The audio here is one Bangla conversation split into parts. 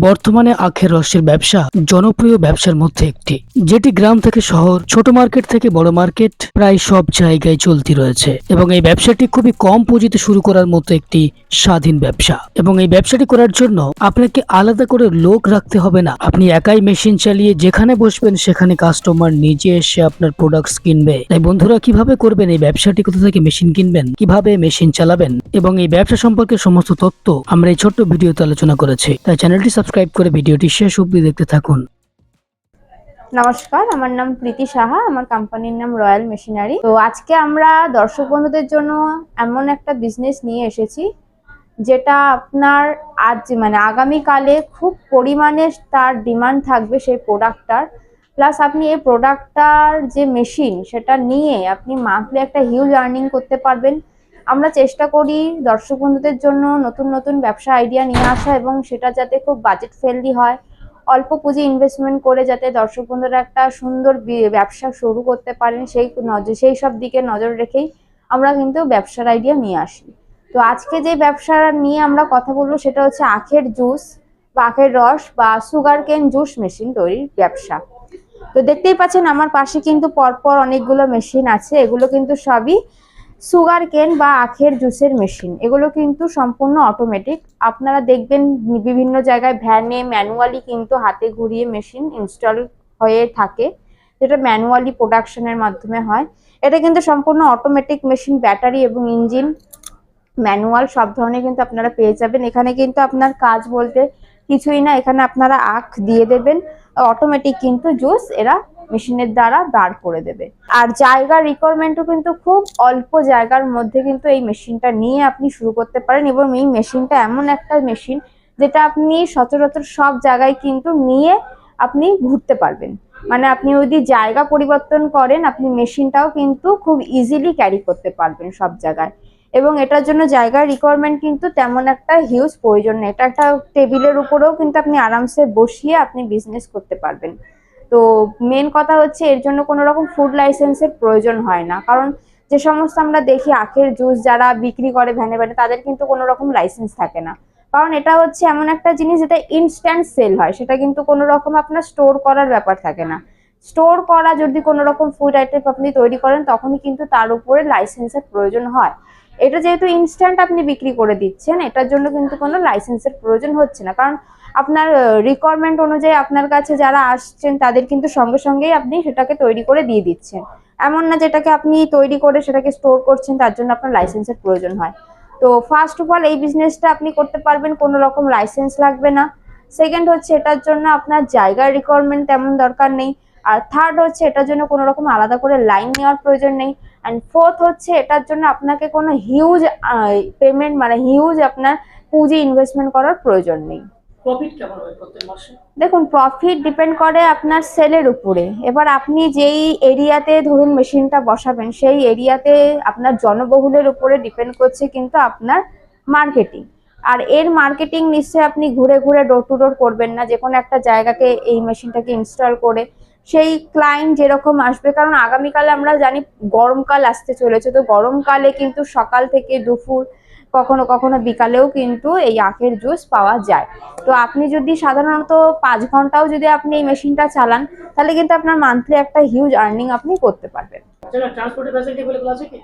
বর্তমানে আখের রসের ব্যবসা জনপ্রিয় ব্যবসার মধ্যে একটি, যেটি গ্রাম থেকে শহর, ছোট মার্কেট থেকে বড় মার্কেট প্রায় সব জায়গায় চলতি রয়েছে। এবং এই ব্যবসাটি খুবই কম পুঁজিতে শুরু করার মতো একটি স্বাধীন ব্যবসা। এবং এই ব্যবসাটি করার জন্য আপনাকে আলাদা করে লোক রাখতে হবে না। আপনি একাই মেশিন চালিয়ে যেখানে বসবেন সেখানে কাস্টমার নিজে এসে আপনার প্রোডাক্টস কিনবে। তাই বন্ধুরা, কিভাবে করবেন এই ব্যবসাটি, কোথা থেকে মেশিন কিনবেন, কিভাবে মেশিন চালাবেন এবং এই ব্যবসা সম্পর্কে সমস্ত তথ্য আমরা এই ছোট্ট ভিডিওতে আলোচনা করেছি। তাই চ্যানেলটি সাবস্ক্রাইব করে ভিডিওটি শেষ অবধি দেখতে থাকুন। নমস্কার, আমার নাম প্রীতি সাহা, আমার কোম্পানির নাম রয়্যাল মেশিনারি। তো আজকে আমরা দর্শক বন্ধুদের জন্য এমন একটা বিজনেস নিয়ে এসেছি যেটা আপনার আগামীকালে খুব পরিমাণে তার ডিমান্ড থাকবে সেই প্রোডাক্টটার। প্লাস আপনি এই প্রোডাক্টটার যে মেশিন সেটা নিয়ে আপনি মান্থলি একটা হিউজ আর্নিং করতে পারবেন। আমরা চেষ্টা করি দর্শক বন্ধুদের জন্য নতুন নতুন ব্যবসা আইডিয়া নিয়ে আসা এবং সেটা যাতে খুব বাজেট ফ্রেন্ডলি হয়, অল্প পুঁজি ইনভেস্টমেন্ট করে যাতে দর্শক বন্ধুরা একটা সুন্দর ব্যবসা শুরু করতে পারেন সেই সব দিকে নজর রেখেই আমরা কিন্তু ব্যবসার আইডিয়া নিয়ে আসি। তো আজকে যে ব্যবসা নিয়ে আমরা কথা বলবো সেটা হচ্ছে আখের জুস বা আখের রস বা সুগার কেন জুস মেশিন তৈরির ব্যবসা। তো দেখতেই পাচ্ছেন আমার পাশে কিন্তু পরপর অনেকগুলো মেশিন আছে। এগুলো কিন্তু সবই সুগার কেন বা আখের জুসের মেশিন। এগুলো কিন্তু সম্পূর্ণ অটোমেটিক। আপনারা দেখবেন বিভিন্ন জায়গায় ভ্যানে ম্যানুয়ালি কিন্তু হাতে ঘুরিয়ে মেশিন ইনস্টল হয়ে থাকে, যেটা ম্যানুয়ালি প্রোডাকশনের মাধ্যমে হয়। এটা কিন্তু সম্পূর্ণ অটোমেটিক মেশিন, ব্যাটারি এবং ইঞ্জিন ম্যানুয়াল সব ধরনের কিন্তু আপনারা পেয়ে যাবেন। এখানে কিন্তু আপনার কাজ বলতে কিছুই না, এখানে আপনারা আখ দিয়ে দেবেন, অটোমেটিক কিন্তু জুস এরা মেশিনের দ্বারা বার করে দেবে। আর জায়গার রিকোয়ারমেন্টও কিন্তু খুব অল্প জায়গার মধ্যে কিন্তু এই মেশিনটা নিয়ে আপনি শুরু করতে পারেন। এবং এই মেশিনটা এমন একটা মেশিন যেটা আপনি সচরাচর সব জায়গায় কিন্তু নিয়ে আপনি ঘুরতে পারবেন। মানে আপনি যদি জায়গা পরিবর্তন করেন, আপনি মেশিনটাও কিন্তু খুব ইজিলি ক্যারি করতে পারবেন সব জায়গায়। এবং এটার জন্য জায়গার রিকোয়ারমেন্ট কিন্তু তেমন একটা হিউজ প্রয়োজন নেই। এটা একটা টেবিলের উপরেও কিন্তু আপনি আরামসে বসিয়ে আপনি বিজনেস করতে পারবেন। তো মেন কথা হচ্ছে এর জন্য কোনো রকম ফুড লাইসেন্সের প্রয়োজন হয় না, কারণ যে সমস্ত আমরা দেখি আখের জুস যারা বিক্রি করে ভ্যানে ভ্যানে, তাদের কিন্তু কোনো রকম লাইসেন্স থাকে না। কারণ এটা হচ্ছে এমন একটা জিনিস যেটা ইনস্ট্যান্ট সেল হয়, সেটা কিন্তু কোনো রকম আপনার স্টোর করার ব্যাপার থাকে না। স্টোর করা যদি কোনো রকম ফুড আইটেম আপনি তৈরি করেন তখনই কিন্তু তার উপরে লাইসেন্সের প্রয়োজন হয়। এটা যেহেতু ইনস্ট্যান্ট আপনি বিক্রি করে দিচ্ছেন, এটার জন্য কিন্তু কোনো লাইসেন্সের প্রয়োজন হচ্ছে না, কারণ আপনার রিকোয়ারমেন্ট অনুযায়ী আপনার কাছে যারা আসছেন তাদের কিন্তু সঙ্গে সঙ্গেই আপনি সেটাকে তৈরি করে দিয়ে দিচ্ছেন। এমন না যেটাকে আপনি তৈরি করে সেটাকে স্টোর করছেন, তার জন্য আপনার লাইসেন্সের প্রয়োজন হয়। তো ফার্স্ট অফ অল এই বিজনেসটা আপনি করতে পারবেন, কোনো রকম লাইসেন্স লাগবে না। সেকেন্ড হচ্ছে এটার জন্য আপনার জায়গার রিকোয়ারমেন্ট তেমন দরকার নেই। আর থার্ড হচ্ছে এটার জন্য কোনো রকম আলাদা করে লাইন নেওয়ার প্রয়োজন নেই। অ্যান্ড ফোর্থ হচ্ছে এটার জন্য আপনাকে কোনো হিউজ পেমেন্ট হিউজ আপনার পুঁজি ইনভেস্টমেন্ট করার প্রয়োজন নেই। প্রফিট কেমন হয় প্রত্যেক মাসে? দেখুন, প্রফিট ডিপেন্ড করে আপনার সেলের উপরে। এবার আপনি যেই এরিয়াতে ধরুন মেশিনটা বসাবেন সেই এরিয়াতে আপনার জনবহুলের উপরে ডিপেন্ড করছে কিন্তু আপনার মার্কেটিং। আর এর মার্কেটিং নিশ্চয়ই আপনি ঘুরে ঘুরে ডোর টু ডোর করবেন না, যে কোনো একটা জায়গাকে এই মেশিনটাকে ইনস্টল করে সেই ক্লায়েন্ট যেরকম আসবে। কারণ আগামীকালে আমরা জানি গরমকাল আসতে চলেছে, তো গরমকালে কিন্তু সকাল থেকে দুপুর কখনো কখনো বিকালেও কিন্তু এই আখের জুস পাওয়া যায়। তো আপনি যদি সাধারণত 5 ঘন্টাও যদি আপনি এই মেশিনটা চালান, তাহলে কিন্তু আপনার মান্থলি একটা হিউজ আর্নিং আপনি করতে পারবেন। ট্রান্সপোর্টের ফ্যাসিলিটি अवेलेबल আছে কি?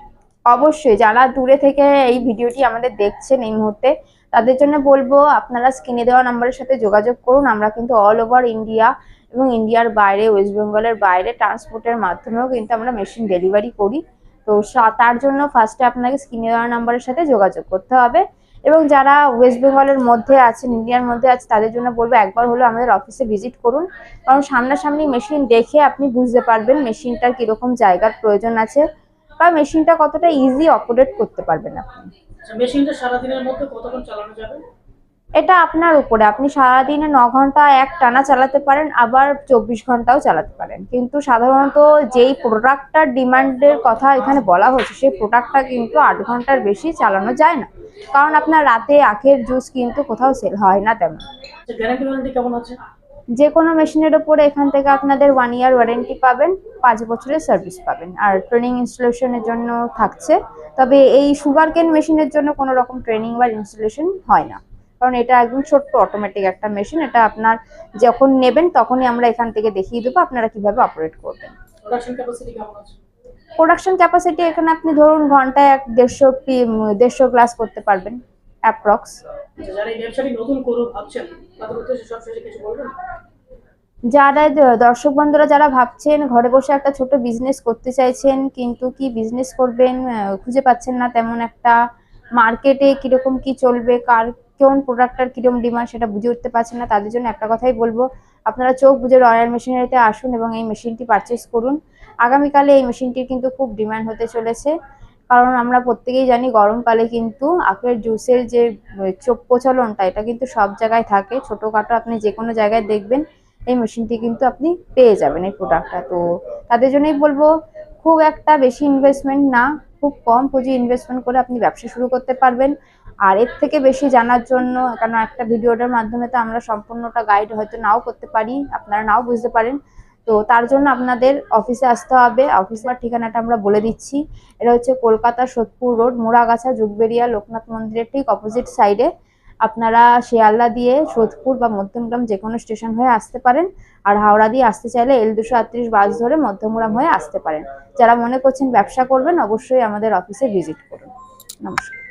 অবশ্যই, যারা দূরে থেকে এই ভিডিওটি আমাদের দেখছেন এই মুহূর্তে, তাদের জন্য বলবো আপনারা স্ক্রিনে দেওয়া নাম্বারের সাথে যোগাযোগ করুন। আমরা কিন্তু অল ওভার ইন্ডিয়া এবং ইন্ডিয়ার বাইরে, ওয়েস্ট বেঙ্গলের বাইরে ট্রান্সপোর্টের মাধ্যমেও কিন্তু আমরা মেশিন ডেলিভারি করি। তো তার জন্য ফার্স্টে আপনাকে স্ক্রিনে দেওয়া নাম্বারের সাথে যোগাযোগ করতে হবে। এবং যারা ওয়েস্ট বেঙ্গলের মধ্যে আছেন, ইন্ডিয়ার মধ্যে আছে, তাদের জন্য বলবো একবার হলো আমাদের অফিসে ভিজিট করুন। কারণ সামনাসামনি মেশিন দেখে আপনি বুঝতে পারবেন মেশিনটার কিরকম জায়গার প্রয়োজন আছে বা মেশিনটা কতটা ইজি অপারেট করতে পারবেন আপনি। মেশিনটা সারা দিনের মধ্যে কতক্ষণ চালানো যাবে? এটা আপনার উপরে, আপনি সারাদিনে 9 ঘন্টা এক টানা চালাতে পারেন, আবার 24 ঘন্টাও চালাতে পারেন। কিন্তু সাধারণত যেই প্রোডাক্টটার ডিমান্ডের কথা এখানে বলা হচ্ছে সেই প্রোডাক্টটা কিন্তু 8 ঘন্টার বেশি চালানো যায় না, কারণ আপনার রাতে আখের জুস কিন্তু কোথাও সেল হয় না তেমন। গ্যারান্টি ওয়ারেন্টি কেমন আছে? যে কোনো মেশিনের উপরে এখান থেকে আপনাদের 1 ইয়ার ওয়ারেন্টি পাবেন, 5 বছরের সার্ভিস পাবেন, আর ট্রেনিং ইনস্টলেশনের জন্য থাকছে। তবে এই সুগার কেন মেশিনের জন্য কোনো রকম ট্রেনিং বা ইনস্টলেশন হয় না, কারণ এটা একদম ছোট্ট অটোমেটিক একটা মেশিন। এটা আপনার যখন নেবেন তখনই আমরা এখান থেকে দেখিয়ে দেবো আপনারা কিভাবে অপারেট করবেন। প্রোডাকশন ক্যাপাসিটি এখানে আপনি ধরুন ঘন্টায় 150 গ্লাস করতে পারবেন অ্যাপ্রক্স। যারা এই ব্যবসাটি নতুন করবে ভাবছেন তাদের উদ্দেশ্যে সবশেষে কিছু বলবেন? যারা দর্শক বন্ধুরা যারা ভাবছেন ঘরে বসে একটা ছোট বিজনেস করতে চাইছেন, কিন্তু কি বিজনেস করবেন খুঁজে পাচ্ছেন না, তেমন একটা মার্কেটে কিরকম কি চলবে, কোন প্রোডাক্টটার কিরকম ডিমান্ড সেটা বুঝে উঠতে পারছেন না, তাদের জন্য একটা কথাই বলবো, আপনারা চোখ বুজে রয়্যাল মেশিনারিতে আসুন এবং এই মেশিনটি পারচেস করুন। আগামীকালে এই মেশিনটির কিন্তু খুব ডিমান্ড হতে চলেছে, কারণ আমরা প্রত্যেকেই জানি গরমকালে কিন্তু আপেল জুসের যে প্রচলনটা এটা কিন্তু সব জায়গায় থাকে। ছোটখাটো আপনি যে কোনো জায়গায় দেখবেন এই মেশিনটি কিন্তু আপনি পেয়ে যাবেন এই প্রোডাক্টটা। তো তাদের জন্যই বলবো খুব একটা বেশি ইনভেস্টমেন্ট না, খুব কম পুঁজি ইনভেস্টমেন্ট করে আপনি ব্যবসা শুরু করতে পারবেন। আর এর থেকে বেশি জানার জন্য, কারণ একটা ভিডিওটার মাধ্যমে তো আমরা সম্পূর্ণটা গাইড হয়তো নাও করতে পারি, আপনারা নাও বুঝতে পারেন, তো তার জন্য আপনাদের অফিসে আসতে হবে। অফিসের ঠিকানাটা আমরা বলে দিচ্ছি। এটা হচ্ছে কলকাতা সোদপুর রোড, মোড়াগাছা, যুগবেরিয়া, লোকনাথ মন্দিরের ঠিক অপোজিট সাইডে। আপনারা শিয়ালদা দিয়ে সোদপুর বা মধ্যমগ্রাম যে কোনো স্টেশন হয়ে আসতে পারেন, আর হাওড়া দিয়ে আসতে চাইলে L238 বাস ধরে মধ্যমগ্রাম হয়ে আসতে পারেন। যারা মনে করছেন ব্যবসা করবেন অবশ্যই আমাদের অফিসে ভিজিট করুন। নমস্কার।